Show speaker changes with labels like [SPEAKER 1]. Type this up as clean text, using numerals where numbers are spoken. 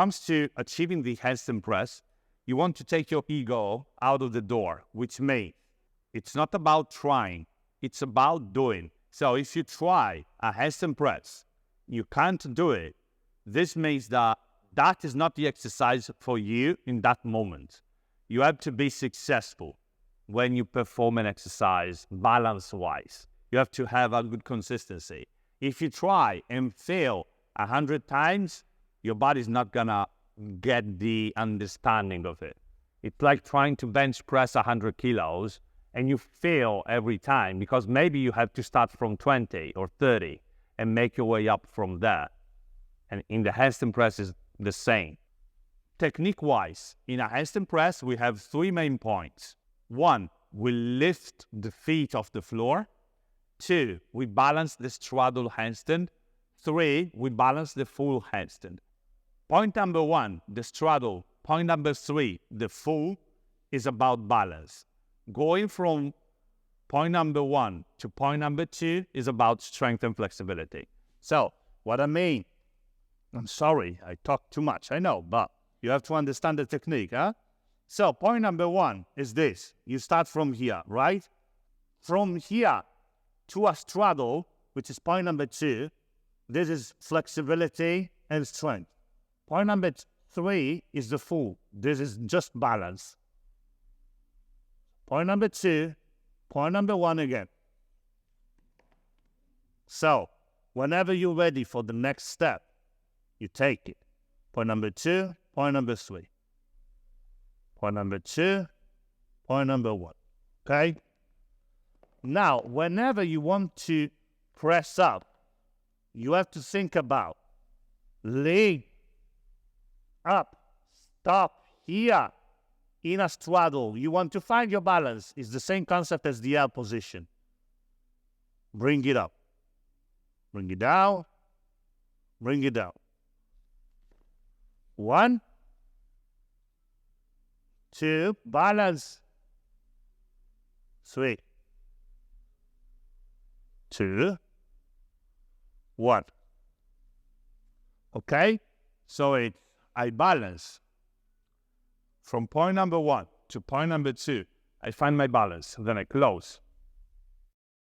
[SPEAKER 1] comes to achieving the handstand press, you want to take your ego out of the door, which means it's not about trying, it's about doing. So if you try a handstand press, you can't do it, this means that that is not the exercise for you in that moment. You have to be successful when you perform an exercise balance-wise. You have to have a good consistency. If you try and fail 100 times, your body's not gonna get the understanding of it. It's like trying to bench press 100 kilos and you fail every time because maybe you have to start from 20 or 30 and make your way up from there. And in the handstand press is the same. Technique-wise, in a handstand press, we have 3 main points. 1, we lift the feet off the floor. 2, we balance the straddle handstand. 3, we balance the full handstand. Point number 1, the straddle. Point number 3, the full, is about balance. Going from point number 1 to point number 2 is about strength and flexibility. So, what I mean, I'm sorry, I talk too much, I know, but you have to understand the technique, huh? So, point number 1 is this. You start from here, right? From here to a straddle, which is point number 2, this is flexibility and strength. Point number 3 is the full. This is just balance. Point number 2, point number 1 again. So, whenever you're ready for the next step, you take it. Point number 2, point number 3. Point number 2, point number 1. Okay? Now, whenever you want to press up, you have to think about leg up, stop here. In a straddle, you want to find your balance. It's the same concept as the L position. Bring it up. Bring it down. Bring it down. 1, 2, balance. 3, 2, 1. Okay? So I balance. From point number 1 to point number 2, I find my balance. Then I close.